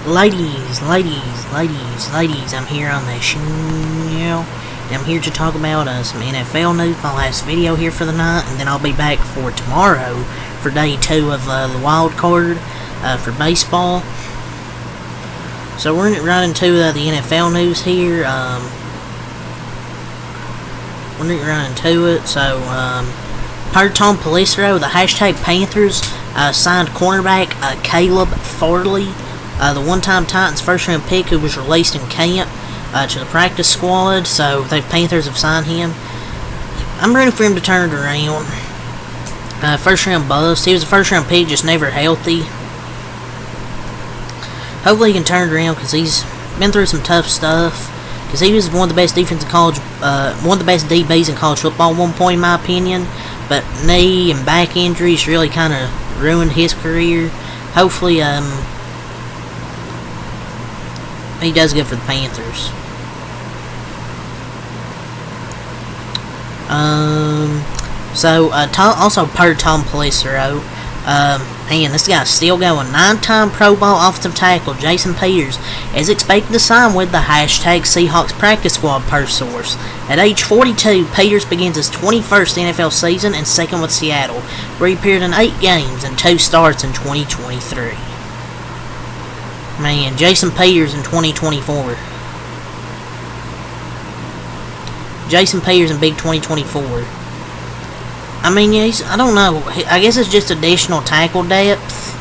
Ladies, I'm here on the show. I'm here to talk about some NFL news, my last video here for the night, and then I'll be back for tomorrow for day 2 of the wild card for baseball. So we're right into the NFL news here. We're right into it. So, per Tom Pelissero, the hashtag Panthers signed cornerback Caleb Farley, the one-time Titans first-round pick who was released in camp to the practice squad. So the Panthers have signed him. I'm ready for him to turn it around. First-round bust. He was a first-round pick, just never healthy. Hopefully he can turn it around because he's been through some tough stuff. Because he was one of the best one of the best DBs in college football at one point, in my opinion. But knee and back injuries really kind of ruined his career. Hopefully, he does good for the Panthers. Also per Tom Pelissero, man, this guy's still going. 9-time Pro Bowl offensive tackle Jason Peters is expected to sign with the hashtag Seahawks practice squad per source. At age 42, Peters begins his 21st NFL season and second with Seattle, where he appeared in 8 games and 2 starts in 2023. Man, Jason Peters in 2024. Jason Peters in big 2024. I mean, yeah, I don't know. I guess it's just additional tackle depth.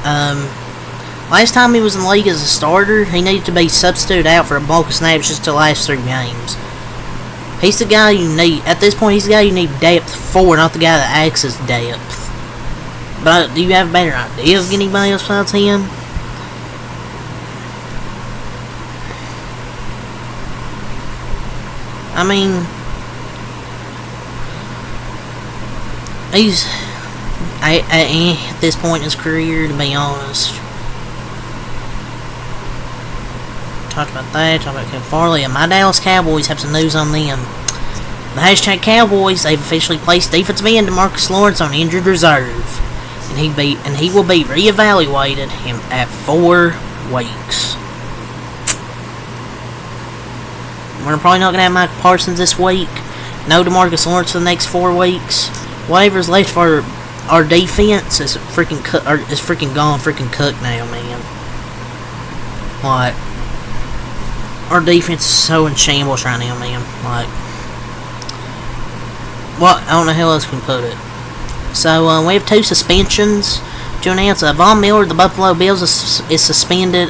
Last time he was in the league as a starter, he needed to be substituted out for a bulk of snaps just to last 3 games. He's the guy you need. At this point, he's the guy you need depth for, not the guy that acts as depth. But do you have a better idea of anybody else besides him? I mean, he's at this point in his career, to be honest. Talked about that, talked about Caleb Farley, and my Dallas Cowboys have some news on them. The hashtag Cowboys, they've officially placed defensive end DeMarcus Lawrence on injured reserve, and he will be reevaluated at 4 weeks. We're probably not gonna have Michael Parsons this week. No DeMarcus Lawrence for the next 4 weeks. Whatever's left for our defense is freaking gone, freaking cooked now, man. Like, our defense is so in shambles right now, man. Like, I don't know how else we can put it. So, we have 2 suspensions to announce. Von Miller, the Buffalo Bills, is suspended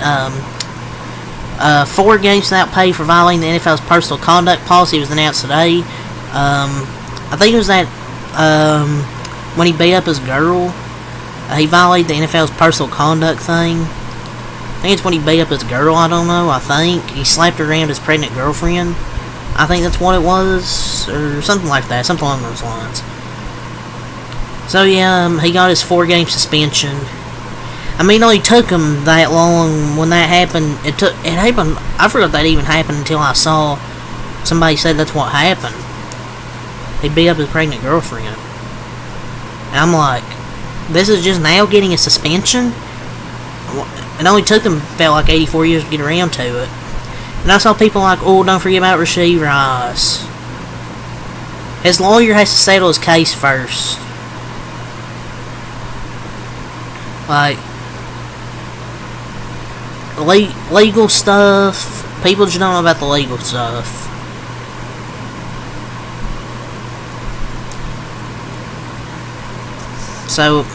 4 games without pay for violating the NFL's personal conduct policy. It was announced today. I think it was that when he beat up his girl, he violated the NFL's personal conduct thing. I think it's when he beat up his girl, I don't know. I think he slapped around his pregnant girlfriend. I think that's what it was, or something like that, something along those lines. So yeah, he got his 4-game suspension. I mean, it only took him that long when that happened. It happened. I forgot that even happened until I saw somebody said that's what happened. He beat up his pregnant girlfriend. And I'm like, this is just now getting a suspension? It only took him, felt like 84 years to get around to it. And I saw people like, oh, don't forget about Rashee Rice. His lawyer has to settle his case first. Like, legal stuff, people just don't know about the legal stuff. So,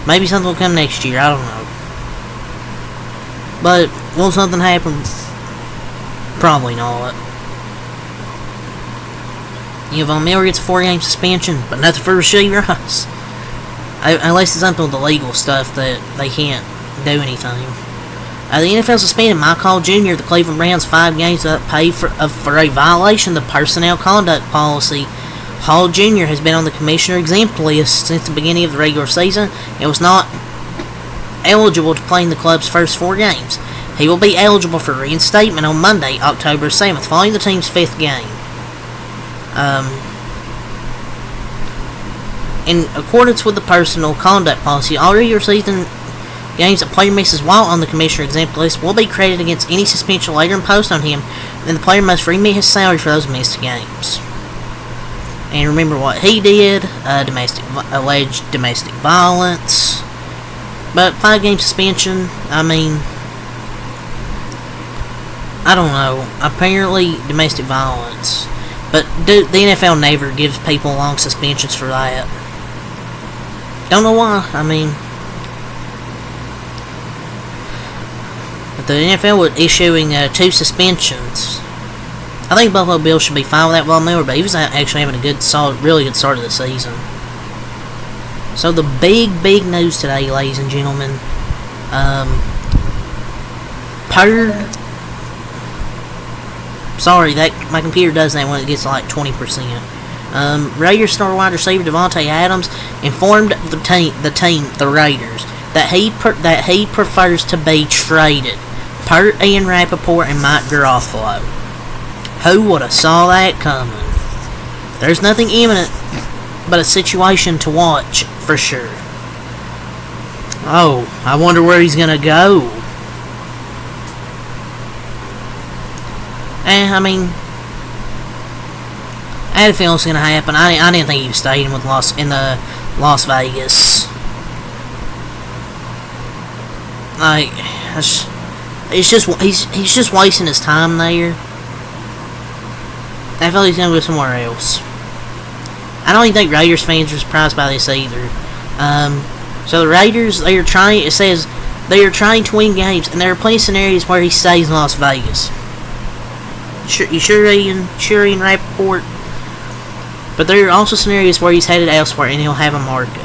maybe something will come next year, I don't know. But, will something happen? Probably not. Von Miller gets a 4-game suspension, but nothing for Rashee Rice. Unless it's something with the legal stuff that they can't do anything. The NFL suspended Mike Hall Jr., the Cleveland Browns, 5 games without pay for a violation of the personnel conduct policy. Hall Jr. has been on the commissioner exempt list since the beginning of the regular season and was not eligible to play in the club's first 4 games. He will be eligible for reinstatement on Monday, October 7th, following the team's 5th game. In accordance with the personal conduct policy, all regular season Games that player misses while on the commissioner exempt list will be credited against any suspension later imposed on him, and the player must remit his salary for those missed games. And remember what he did, alleged domestic violence. But 5-game suspension, I mean, I don't know, apparently domestic violence. But the NFL never gives people long suspensions for that. Don't know why, I mean. But the NFL was issuing 2 suspensions. I think Buffalo Bills should be fine with that Von Miller, but he was actually having a good, really good start of the season. So the big news today, ladies and gentlemen, sorry, that my computer does that when it gets like 20%. Raiders star wide receiver Davante Adams informed the Raiders that he prefers to be traded, per Ian Rappaport and Mike Garofalo. Who would have saw that coming? There's nothing imminent but a situation to watch for sure. Oh, I wonder where he's gonna go. I mean, I had a feeling it was gonna happen. I didn't think he was staying in the Las Vegas. Like, he's just wasting his time there. I feel like he's gonna go somewhere else. I don't even think Raiders fans are surprised by this either. So the Raiders, it says they are trying to win games, and there are plenty of scenarios where he stays in Las Vegas. You sure, Ian Rappaport? But there are also scenarios where he's headed elsewhere, and he'll have a market.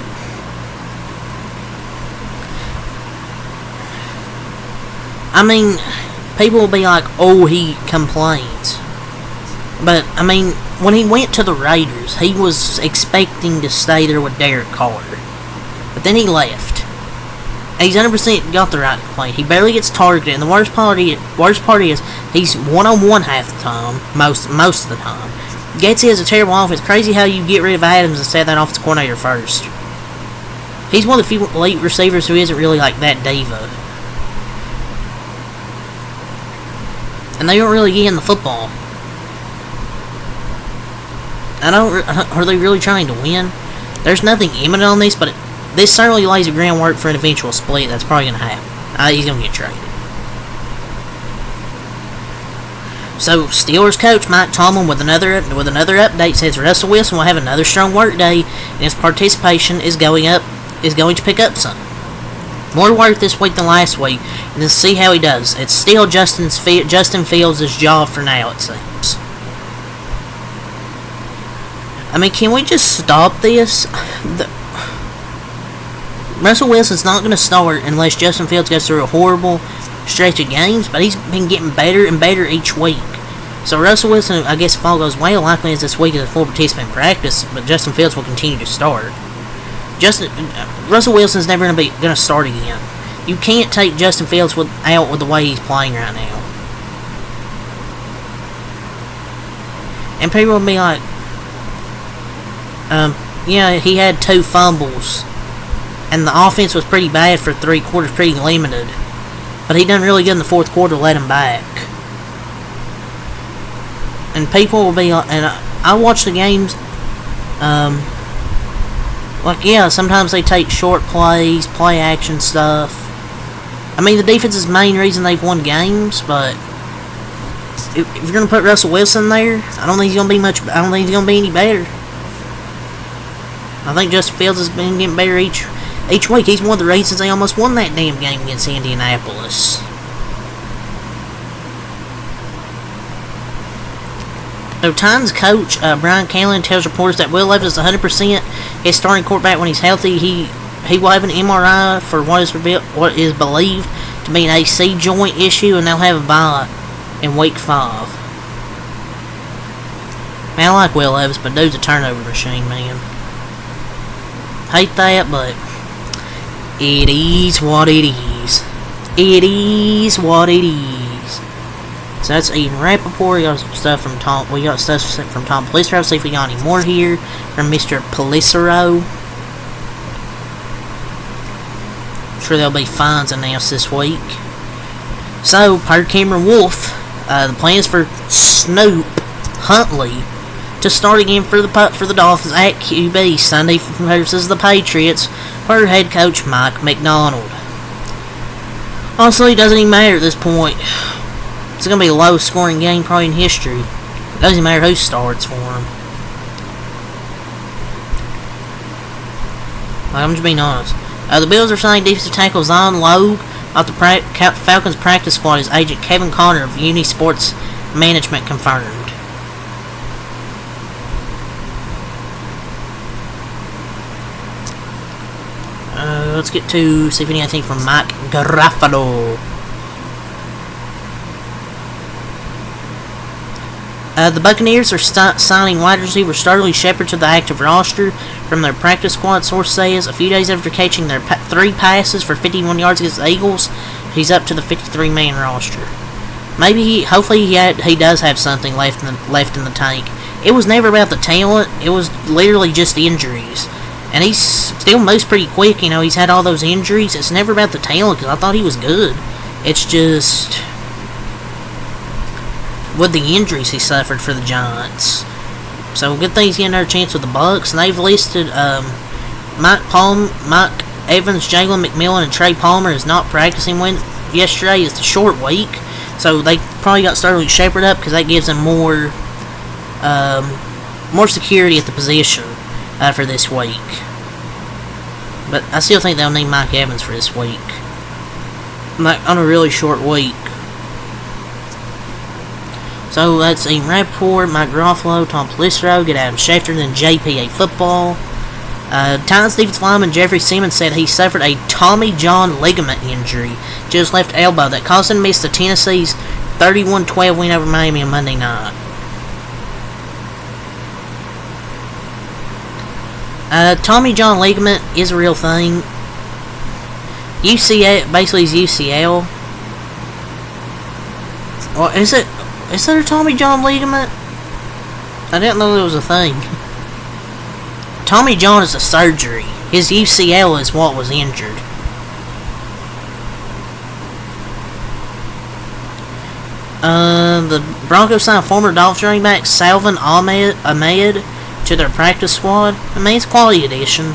I mean, people will be like, oh, he complains. But, I mean, when he went to the Raiders, he was expecting to stay there with Derek Carr. But then he left. And he's 100% got the right to complain. He barely gets targeted, and the worst part is he's one-on-one half the time, most of the time. Getzy has a terrible offense. Crazy how you get rid of Adams and set that offensive coordinator first. He's one of the few elite receivers who isn't really like that diva. And they don't really get in the football. Are they really trying to win? There's nothing imminent on this, but this certainly lays the groundwork for an eventual split. That's probably going to happen. He's going to get traded. So, Steelers coach Mike Tomlin with another update says Russell Wilson will have another strong work day, and his participation is going to pick up some. More work this week than last week, and then see how he does. It's still Justin Fields' job for now, it seems. I mean, can we just stop this? Russell Wilson's not going to start unless Justin Fields goes through a horrible stretch of games, but he's been getting better and better each week. So Russell Wilson, I guess if all goes well, likely is this week is a full participant practice, but Justin Fields will continue to start. Russell Wilson's never going to start again. You can't take Justin Fields out with the way he's playing right now. And people will be like, yeah, he had 2 fumbles, and the offense was pretty bad for 3 quarters, pretty limited. But he done really good in the 4th quarter to let him back. And people will be like, and I watch the games, like, yeah, sometimes they take short plays, play action stuff. I mean, the defense is the main reason they've won games, but if you're going to put Russell Wilson there, I don't think he's going to be any better. I think Justin Fields has been getting better each week. He's one of the reasons they almost won that damn game against Indianapolis. So Titans coach Brian Callahan tells reporters that Will Levis is 100% his starting quarterback when he's healthy. He will have an MRI for what is believed to be an AC joint issue, and they'll have a bye in week 5. Man, I like Will Levis, but dude's a turnover machine, man. Hate that, but it is what it is. It is what it is. So that's Ian Rappaport. We got stuff from Tom Pelissero. See if we got any more here from Mr. Pelissero. sure there'll be fines announced this week. So, per Cameron Wolfe, the plans for Snoop Huntley to start again for the Dolphins at QB Sunday versus the Patriots per head coach Mike McDonald. Honestly, it doesn't even matter at this point. It's going to be the lowest scoring game probably in history. It doesn't matter who starts for him. I'm just being honest. The Bills are signing defensive tackle Zon Logue off the Falcons practice squad. His agent Kevin Connor of Uni Sports Management confirmed. Let's get to see if anything from Mike Garafolo. The Buccaneers are signing wide receiver Sterling Shepard to the active roster from their practice squad, source says. A few days after catching their 3 passes for 51 yards against the Eagles, he's up to the 53-man roster. Hopefully he does have something left in the tank. It was never about the talent, it was literally just injuries. And he still moves pretty quick, he's had all those injuries. It's never about the talent, because I thought he was good. It's just with the injuries he suffered for the Giants. So good thing he's getting another chance with the Bucs. And they've listed Mike Evans, Jalen McMillan, and Trey Palmer is not practicing. Yesterday is the short week, so they probably got Sterling Shepard up because that gives them more security at the position for this week. But I still think they'll need Mike Evans for this week, on a really short week. So let's see, Rappaport, Mike Garofalo, Tom Pelissero, get Adam Schefter, then JPA Football. Titans defensive lineman Jeffrey Simmons said he suffered a Tommy John ligament injury to his left elbow that caused him to miss the Tennessee's 31-12 win over Miami on Monday night. Tommy John ligament is a real thing. UCL, basically is UCL. Or is it? Is there a Tommy John ligament? I didn't know there was a thing. Tommy John is a surgery. His UCL is what was injured. The Broncos signed former Dolphins running back Salvon Ahmed to their practice squad. It's a quality addition.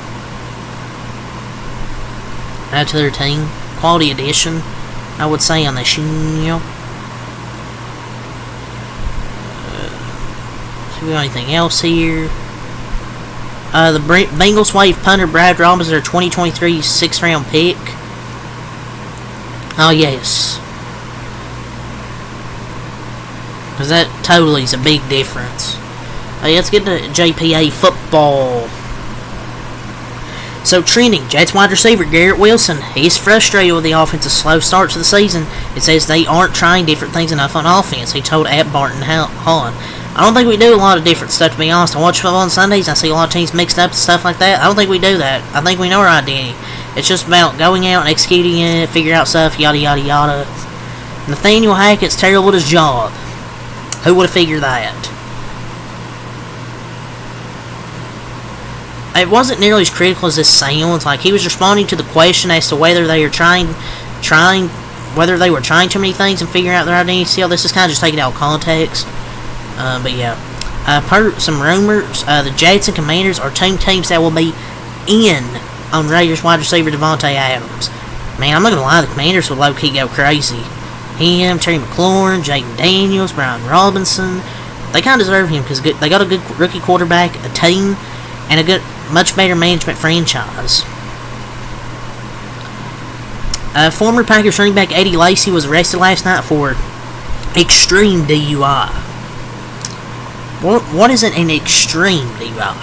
To their team. Quality addition, I would say, on the show. Do we got anything else here? The Bengals waived punter Brad Robinson, their 2023 6th-round pick. Oh, yes. Because that totally is a big difference. Let's get to JPA Football. So, trending, Jets wide receiver Garrett Wilson, he's frustrated with the offense's slow start to the season. It says they aren't trying different things enough on offense, he told App Barton Hahn. I don't think we do a lot of different stuff, to be honest. I watch football on Sundays, I see a lot of teams mixed up and stuff like that. I don't think we do that. I think we know our identity. It's just about going out and executing it, figure out stuff, yada yada yada. Nathaniel Hackett's terrible at his job. Who would have figured that? It wasn't nearly as critical as this sounds. Like, he was responding to the question as to whether they were whether they were trying too many things and figuring out their identity. See how this is kind of just taken out of context. But yeah, per some rumors, the Jets and Commanders are two teams that will be in on Raiders wide receiver Davante Adams. Man, I'm not gonna lie, the Commanders will low-key go crazy. Him, Terry McLaurin, Jaden Daniels, Brian Robinson, they kind of deserve him because they got a good rookie quarterback, a team, and a good, much better management franchise. Former Packers running back Eddie Lacy was arrested last night for extreme DUI. What is an extreme DUI?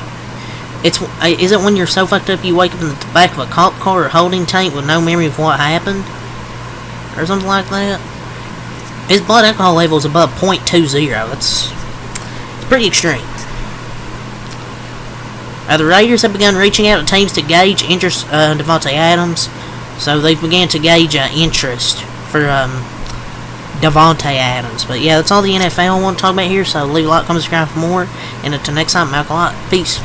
Is it when you're so fucked up you wake up in the back of a cop car or holding tank with no memory of what happened? Or something like that? His blood alcohol level is above 0.20. It's pretty extreme. The Raiders have begun reaching out to teams to gauge interest in Davante Adams. So they began to gauge interest for Davante Adams. But yeah, that's all the NFL I want to talk about here. So leave a like, comment, subscribe for more. And until next time, Malcolm Light. Peace.